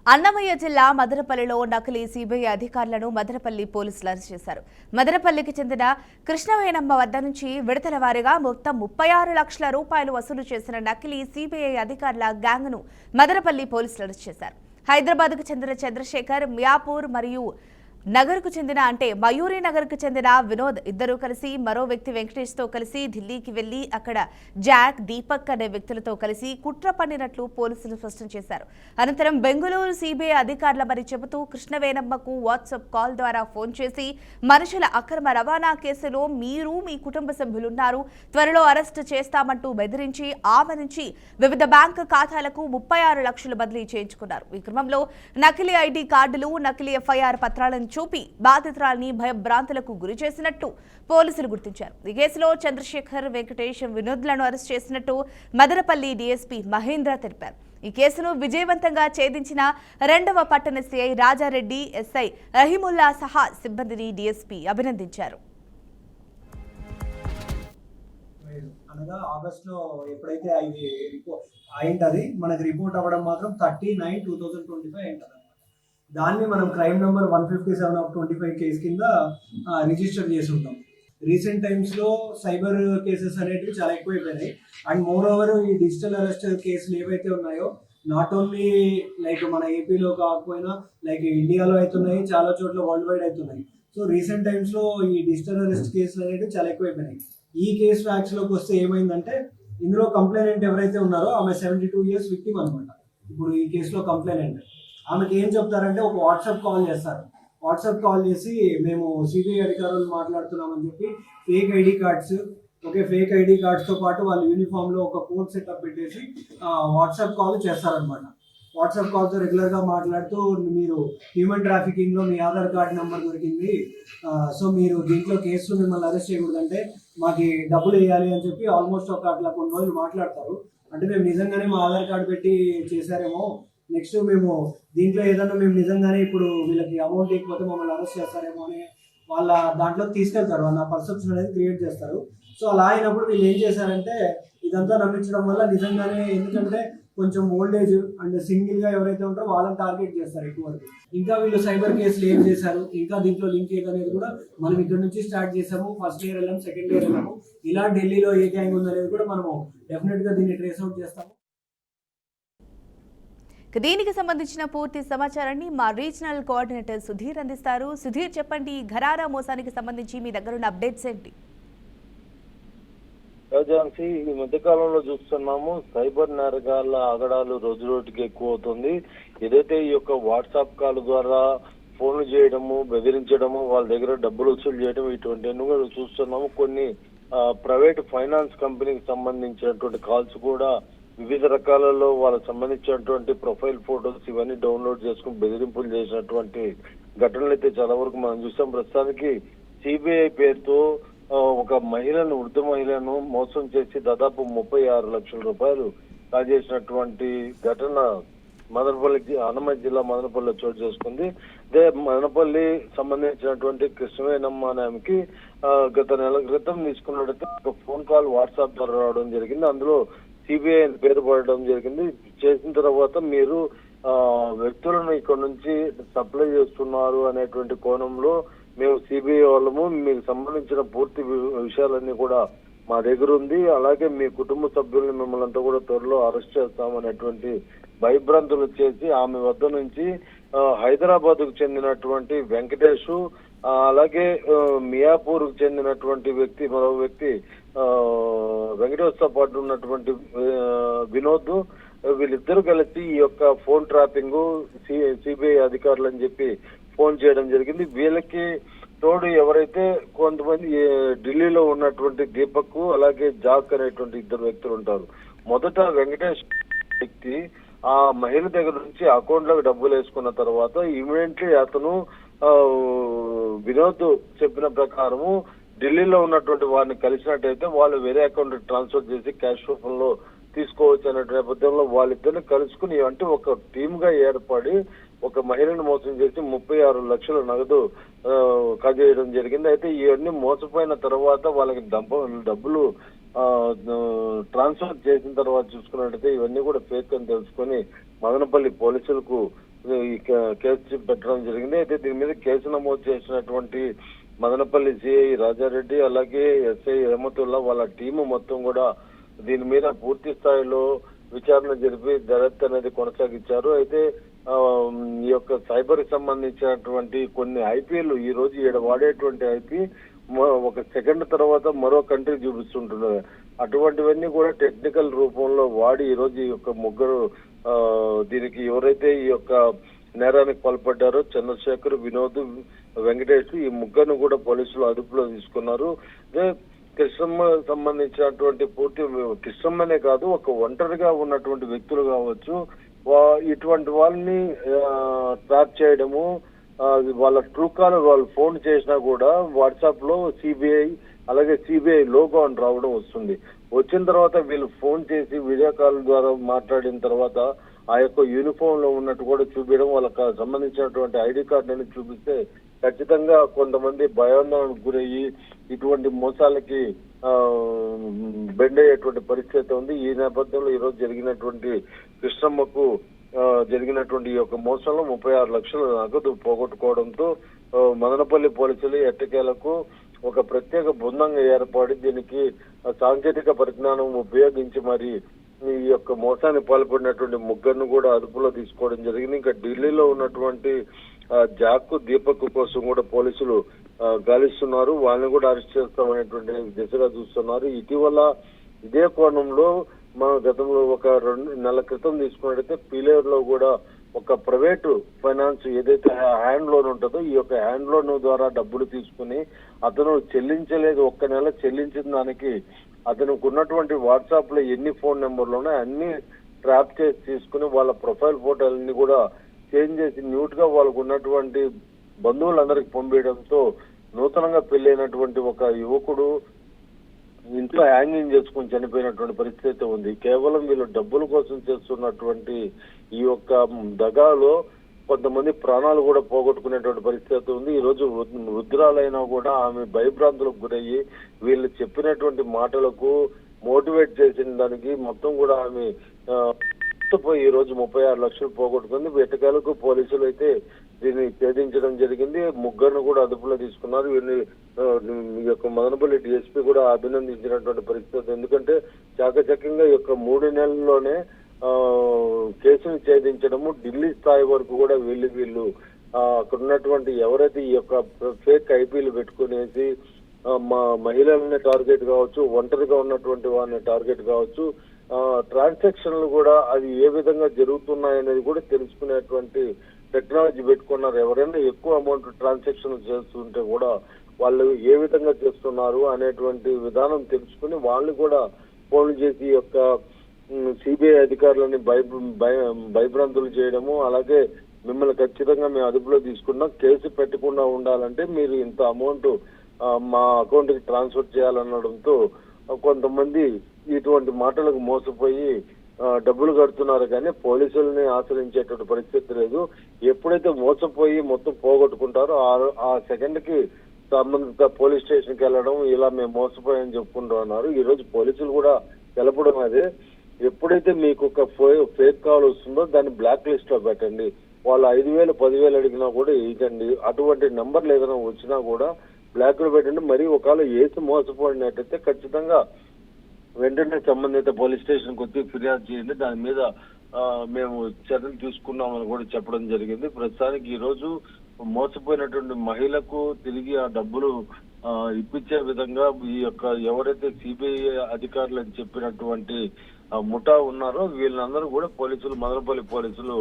అన్నమయ్య జిల్లా మదనపల్లిలో నకిలీ సిబిఐ అధికారులను మదనపల్లి పోలీసులు అరెస్ట్ చేశారు. మదనపల్లికి చెందిన కృష్ణవేణమ్మ వద్ద నుంచి విడతల వారీగా మొత్తం 36 లక్షల రూపాయలు వసూలు చేసిన నకిలీ సిబిఐ అధికారుల గ్యాంగ్ను మదనపల్లి పోలీసులు అరెస్ట్ చేశారు. హైదరాబాద్కు చెందిన చంద్రశేఖర్, మియాపూర్ మరియు నగర్కు చెందిన మయూరి నగర్కు చెందిన వినోద్ ఇద్దరూ కలిసి మరో వ్యక్తి వెంకటేష్తో కలిసి ఢిల్లీకి వెళ్లి అక్కడ జాక్, దీపక్ అనే వ్యక్తులతో కలిసి కుట్ర పన్నినట్లు పోలీసులు స్పష్టం చేశారు. అనంతరం బెంగళూరు సిబిఐ అధికారులమని చెబుతూ కృష్ణవేణమ్మకు వాట్సాప్ కాల్ ద్వారా ఫోన్ చేసి మనుషుల అక్రమ రవాణా కేసులో మీరు, మీ కుటుంబ సభ్యులున్నారు, త్వరలో అరెస్టు చేస్తామంటూ బెదిరించి ఆమె నుంచి వివిధ బ్యాంకు ఖాతాలకు 36 లక్షలు బదిలీ చేయించుకున్నారు. ఈ క్రమంలో నకిలీ ఐడి కార్డులు, నకిలీ ఎఫ్ఐఆర్ పత్రాలను చూపి బాధితురాల్ని భయభ్రాంతులకు గురి చేసినట్టు పోలీసులు గుర్తించారు. ఈ కేసులో చంద్రశేఖర్, వెంకటేష్, వినోద్లను అరెస్ట్ చేసినట్టు మదనపల్లి డీఎస్పీ మహేంద్ర తెలిపారు. ఈ కేసును విజయవంతంగా ఛేదించిన 2వ పట్టణ సిఐ రాజారెడ్డి, ఎస్ఐ రహీముల్లా సహా సిబ్బందిని డీఎస్పీ అభినందించారు. అనగా ఆగస్టులో ఎప్పుడైతే అయింటది మనకి రిపోర్ట్ అవ్వడం మాత్రం 30/9/2025 అయింటది. దాన్ని మనం క్రైమ్ నెంబర్ 157/25 కేసు కింద రిజిస్టర్ చేసి ఉంటాం. రీసెంట్ టైమ్స్లో సైబర్ కేసెస్ అనేటివి చాలా ఎక్కువైపోయినాయి. అండ్ మోర్ ఓవర్ ఈ డిజిటల్ అరెస్ట్ కేసులు ఏవైతే ఉన్నాయో నాట్ ఓన్లీ లైక్ మన ఏపీలో కాకపోయినా లైక్ ఇండియాలో అవుతున్నాయి, చాలా చోట్ల వరల్డ్ వైడ్ అవుతున్నాయి. సో రీసెంట్ టైమ్స్లో ఈ డిజిటల్ అరెస్ట్ కేసులు అనేవి చాలా ఎక్కువైపోయినాయి. ఈ కేసు ఫ్యాక్ట్స్లోకి వస్తే ఏమైందంటే ఇందులో కంప్లైనెంట్ ఎవరైతే ఉన్నారో ఆమె 72 years విక్టిమ్ అనమాట. ఇప్పుడు ఈ కేసులో కంప్లైనెంట్ ఆమెకి ఏం చెప్తారంటే ఒక వాట్సాప్ కాల్ చేస్తారు. వాట్సాప్ కాల్ చేసి మేము సిబిఐ అధికారులు మాట్లాడుతున్నామని చెప్పి fake ID cards, fake ID కార్డ్స్తో పాటు వాళ్ళు యూనిఫామ్లో ఒక కోడ్ సెటప్ పెట్టేసి వాట్సాప్ కాల్ చేస్తారనమాట. వాట్సాప్ కాల్తో రెగ్యులర్గా మాట్లాడుతూ మీరు హ్యూమన్ ట్రాఫికింగ్లో మీ ఆధార్ కార్డ్ నెంబర్ దొరికింది, సో మీరు దీంట్లో కేసులో మిమ్మల్ని అరెస్ట్ చేయకూడదంటే మాకు డబ్బులు వేయాలి అని చెప్పి ఆల్మోస్ట్ అట్లా కొన్ని రోజులు మాట్లాడతారు. అంటే మేము నిజంగానే మా ఆధార్ కార్డు పెట్టి చేశారేమో, నెక్స్ట్ మేము దీంట్లో ఏదన్నా మేము నిజంగానే ఇప్పుడు వీళ్ళకి అమౌంట్ ఇవ్వకపోతే మమ్మల్ని అరెస్ట్ చేస్తారేమో అని వాళ్ళ దాంట్లో తీసుకెళ్తారు, వాళ్ళ పర్సెప్షన్ అనేది క్రియేట్ చేస్తారు. సో అలా అయినప్పుడు వీళ్ళు ఏం చేశారంటే ఇదంతా నమ్మించడం వల్ల నిజంగానే, ఎందుకంటే కొంచెం ఓల్డ్ ఏజ్ అండ్ సింగిల్గా ఎవరైతే ఉంటారో వాళ్ళని టార్గెట్ చేస్తారు ఎక్కువ వరకు. ఇంకా వీళ్ళు సైబర్ కేసులు ఏం చేశారు, ఇంకా దీంట్లో లింక్ ఏదనేది కూడా మనం ఇక్కడ నుంచి స్టార్ట్ చేసాము. ఫస్ట్ ఇయర్ వెళ్ళాము, సెకండ్ ఇయర్ వెళ్ళాము, ఇలా ఢిల్లీలో ఏ గ్యాంగ్ ఉందనేది కూడా మనము డెఫినెట్గా దీన్ని ట్రేస్ అవుట్ చేస్తాము. దీనికి సంబంధించిన పూర్తి సమాచారాన్ని మా రీజనల్ కోఆర్డినేటర్ సుధీర్ అందిస్తారు. సుధీర్, చెప్పండి, ఘరారా మోసానికి సంబంధించి మీ దగ్గర ఉన్న అప్డేట్స్ ఏంటి? ఈ మధ్యకాలంలో చూస్తున్నాము సైబర్ నేరగాళ్ల ఆగడాలు రోజు రోజుకి ఎక్కువ అవుతుంది. ఏదైతే ఈ యొక్క వాట్సాప్ కాల్ ద్వారా ఫోన్లు చేయడము, బెదిరించడము, వాళ్ళ దగ్గర డబ్బులు వసూలు చేయడం, ఇటువంటివన్నీ కూడా చూస్తున్నాము. కొన్ని ప్రైవేట్ ఫైనాన్స్ కంపెనీకి సంబంధించినటువంటి కాల్స్ కూడా వివిధ రకాలలో వాళ్ళకి సంబంధించినటువంటి ప్రొఫైల్ ఫోటోస్ ఇవన్నీ డౌన్లోడ్ చేసుకుని బెదిరింపులు చేసినటువంటి ఘటనలు అయితే చాలా వరకు మనం చూసాం. ప్రస్తుతానికి సిబిఐ పేరుతో ఒక మహిళను, వృద్ధ మహిళను మోసం చేసి దాదాపు 36 లక్షల రూపాయలు కాజేసినటువంటి ఘటన మదనపల్లి, అన్నమయ్య జిల్లా మదనపల్లిలో చోటు చేసుకుంది. అదే మదనపల్లి సంబంధించినటువంటి కృష్ణవేణమ్మ అనే ఆమెకి గత నెల క్రితం తీసుకున్నట్టు ఒక ఫోన్ కాల్ వాట్సాప్ ద్వారా రావడం జరిగింది. అందులో సిబిఐ పేరు పడడం జరిగింది. చేసిన తర్వాత మీరు వ్యక్తులను ఇక్కడ నుంచి సప్లై చేస్తున్నారు అనేటువంటి కోణంలో మేము సిబిఐ వాళ్ళము, మీకు సంబంధించిన పూర్తి విషయాలన్నీ కూడా మా దగ్గర ఉంది, అలాగే మీ కుటుంబ సభ్యుల్ని మిమ్మల్ని అంతా కూడా త్వరలో అరెస్ట్ చేస్తామనేటువంటి భయభ్రాంతులు చేసి ఆమె వద్ద నుంచి హైదరాబాద్ కు చెందినటువంటి వెంకటేష్, అలాగే మియాపూర్ కు చెందినటువంటి వ్యక్తి, మరో వ్యక్తి వెంకటేష్ తో పాటు ఉన్నటువంటి వినోద్, వీళ్ళిద్దరూ కలిసి ఈ యొక్క ఫోన్ ట్రాపింగ్ సిబిఐ అధికారులు అని చెప్పి ఫోన్ చేయడం జరిగింది. వీళ్ళకి తోడు ఎవరైతే కొంతమంది ఢిల్లీలో ఉన్నటువంటి దీపక్, అలాగే జాక్ అనేటువంటి ఇద్దరు వ్యక్తులు ఉంటారు. మొదట వెంకటేష్ వ్యక్తి ఆ మహిళ దగ్గర నుంచి అకౌంట్ లోకి డబ్బులు వేసుకున్న తర్వాత ఇమీడియట్లీ అతను వినోద్ చెప్పిన ప్రకారము ఢిల్లీలో ఉన్నటువంటి వారిని కలిసినట్టయితే వాళ్ళు వేరే అకౌంట్ ట్రాన్స్ఫర్ చేసి క్యాష్ రూపంలో తీసుకోవచ్చు అనే నేపథ్యంలో వాళ్ళిద్దరిని కలుసుకుని అంటే ఒక టీమ్ గా ఏర్పడి ఒక మహిళను మోసం చేసి 36 లక్షల నగదు కాజేయడం జరిగింది. అయితే ఇవన్నీ మోసపోయిన తర్వాత వాళ్ళకి డబ్బులు ట్రాన్స్ఫర్ చేసిన తర్వాత చూసుకున్నట్టయితే ఇవన్నీ కూడా ఫేక్ అని తెలుసుకొని మదనపల్లి పోలీసులకు ఈ కేసు పెట్టడం జరిగింది. అయితే దీని మీద కేసు నమోదు చేసినటువంటి మదనపల్లి సిఐ రాజారెడ్డి అలాగే ఎస్ఐ హేమతుల్లా వాళ్ళ టీము మొత్తం కూడా దీని మీద పూర్తి స్థాయిలో విచారణ జరిపి దర్యాప్తు అనేది కొనసాగించారు. అయితే ఈ యొక్క సైబర్ కి సంబంధించినటువంటి కొన్ని ఐపీలు ఈ రోజు ఈడ వాడేటువంటి ఐపీ ఒక సెకండ్ తర్వాత మరో కంట్రీ చూపిస్తుంటున్నారు. అటువంటివన్నీ కూడా టెక్నికల్ రూపంలో వాడి ఈ రోజు ఈ యొక్క ముగ్గురు దీనికి ఎవరైతే ఈ యొక్క నేరానికి పాల్పడ్డారో చంద్రశేఖర్, వినోద్, వెంకటేష్ ఈ ముగ్గురు కూడా పోలీసులు అదుపులో తీసుకున్నారు. అదే కృష్ణమ్మ సంబంధించినటువంటి పూర్తి కృష్ణమ్మనే కాదు ఒక ఒంటరిగా ఉన్నటువంటి వ్యక్తులు కావచ్చు ఇటువంటి వాళ్ళని ట్రాప్ చేయడము, వాళ్ళ ట్రూ కాలర్ వాళ్ళు ఫోన్ చేసినా కూడా వాట్సాప్ లో సిబిఐ అలాగే సిబిఐ లోగో అని రావడం వస్తుంది. వచ్చిన తర్వాత వీళ్ళు ఫోన్ చేసి వీడియో కాల్ ద్వారా మాట్లాడిన తర్వాత ఆ యొక్క యూనిఫామ్ లో ఉన్నట్టు కూడా చూపించడం, వాళ్ళకి సంబంధించినటువంటి ఐడి కార్డుని చూపిస్తే ఖచ్చితంగా కొంతమంది భయాందోళనకు గురయ్యి ఇటువంటి మోసాలకి బెండ్ అయ్యేటువంటి పరిస్థితి ఉంది. ఈ నేపథ్యంలో ఈ రోజు జరిగినటువంటి కృష్ణమ్మకు జరిగినటువంటి ఈ యొక్క మోసంలో 36 లక్షల నగదు పోగొట్టుకోవడంతో మదనపల్లి పోలీసులు ఎట్టకేలకు ఒక ప్రత్యేక బృందంగా ఏర్పడి దీనికి సాంకేతిక పరిజ్ఞానం ఉపయోగించి మరి ఈ యొక్క మోసానికి పాల్పడినటువంటి ముగ్గురిని కూడా అదుపులో తీసుకోవడం జరిగింది. ఇంకా ఢిల్లీలో ఉన్నటువంటి జాక్, దీపక్ కోసం కూడా పోలీసులు గాలిస్తున్నారు. వాళ్ళని కూడా అరెస్ట్ చేస్తామనేటువంటి దిశగా చూస్తున్నారు. ఇటీవల ఇదే కోణంలో మన గతంలో ఒక 2 నెలల క్రితం తీసుకున్నట్టయితే పీలేరులో కూడా ఒక ప్రైవేటు ఫైనాన్స్ ఏదైతే హ్యాండ్ లోన్ ఉంటుందో ఈ యొక్క హ్యాండ్ లోన్ ద్వారా డబ్బులు తీసుకుని అతను చెల్లించలేదు, ఒక్క నెల చెల్లించిన దానికి అతనికి ఉన్నటువంటి వాట్సాప్ లో ఎన్ని ఫోన్ నెంబర్లు ఉన్నాయో అన్ని ట్రాప్ చేసి తీసుకుని వాళ్ళ ప్రొఫైల్ ఫోటోలన్నీ కూడా చేంజ్ చేసి న్యూట్ గా వాళ్ళకు ఉన్నటువంటి బంధువులందరికి పంపించడంతో నూతనంగా పెళ్ళైనటువంటి ఒక యువకుడు ఇంట్లో హ్యాంగింగ్ చేసుకుని చనిపోయినటువంటి పరిస్థితి ఉంది. కేవలం వీళ్ళు డబ్బుల కోసం చేస్తున్నటువంటి ఈ యొక్క దగాలో కొంతమంది ప్రాణాలు కూడా పోగొట్టుకునేటువంటి పరిస్థితి ఉంది. ఈ రోజు వృద్ధురాలైనా కూడా ఆమె భయభ్రాంతులకు గురయ్యి వీళ్ళు చెప్పినటువంటి మాటలకు మోటివేట్ చేసిన దానికి మొత్తం కూడా ఆమె ఈ రోజు 36 లక్షలు పోగొట్టుకుంది. ఎట్టకేలకు పోలీసులు అయితే దీన్ని ఛేదించడం జరిగింది. ముగ్గురును కూడా అదుపులో తీసుకున్నారు. వీళ్ళని ఈ యొక్క మదనపల్లి డిఎస్పీ కూడా అభినందించినటువంటి పరిస్థితి. ఎందుకంటే చాకచక్యంగా ఈ యొక్క 3 నెలల్లోనే కేసును ఛేదించడము, ఢిల్లీ స్థాయి వరకు కూడా వీళ్ళు అక్కడ ఉన్నటువంటి ఎవరైతే ఈ యొక్క ఫేక్ ఐపీలు పెట్టుకునేసి మహిళలని టార్గెట్ కావచ్చు, ఒంటరిగా ఉన్నటువంటి వారిని టార్గెట్ కావచ్చు, ట్రాన్సాక్షన్లు కూడా అది ఏ విధంగా జరుగుతున్నాయనేది కూడా తెలుసుకునేటువంటి టెక్నాలజీ పెట్టుకున్నారు. ఎవరైనా ఎక్కువ అమౌంట్ ట్రాన్సాక్షన్ చేస్తుంటే కూడా వాళ్ళు ఏ విధంగా చేస్తున్నారు అనేటువంటి విధానం తెలుసుకుని వాళ్ళు కూడా ఫోన్ చేసి యొక్క సిబిఐ అధికారులని భయభ్రాంతులు చేయడము, అలాగే మిమ్మల్ని ఖచ్చితంగా మేము అదుపులో తీసుకున్నాం, కేసు పెట్టకుండా ఉండాలంటే మీరు ఇంత అమౌంట్ మా అకౌంట్ కి ట్రాన్స్ఫర్ చేయాలనడంతో కొంతమంది ఇటువంటి మాటలకు మోసపోయి డబ్బులు కడుతున్నారు కానీ పోలీసుల్ని ఆశ్రయించేటువంటి పరిస్థితి లేదు. ఎప్పుడైతే మోసపోయి మొత్తం పోగొట్టుకుంటారో ఆ సెకండ్ కి సంబంధిత పోలీస్ స్టేషన్ కి వెళ్ళడం, ఇలా మేము మోసపోయామని చెప్పుకుంటున్నారు. ఈ రోజు పోలీసులు కూడా తెలపడం అదే, ఎప్పుడైతే మీకు ఒక ఫేక్ కాల్ వస్తుందో దాన్ని బ్లాక్ లిస్ట్ లో పెట్టండి. వాళ్ళు 5,000 10,000 అడిగినా కూడా ఇవ్వండి. అటువంటి నంబర్లు ఏదైనా వచ్చినా కూడా బ్లాక్ లో పెట్టండి. మరి ఒకవేళ ఏసి మోసపోయినట్టయితే ఖచ్చితంగా వెంటనే సంబంధిత పోలీస్ స్టేషన్ కు వచ్చి ఫిర్యాదు చేయండి, దాని మీద మేము చర్యలు తీసుకున్నామని కూడా చెప్పడం జరిగింది. ప్రస్తుతానికి ఈ రోజు మోసపోయినటువంటి మహిళకు తిరిగి ఆ డబ్బులు ఇప్పించే విధంగా ఈ యొక్క ఎవరైతే సిబిఐ అధికారులు అని చెప్పినటువంటి ముఠా ఉన్నారో వీళ్ళందరూ కూడా పోలీసులు, మదనపల్లి పోలీసులు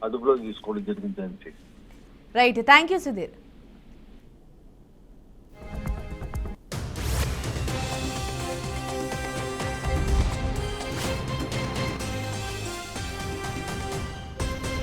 అదుపులో తీసుకోవడం జరిగింది. Right, thank you Sudheer.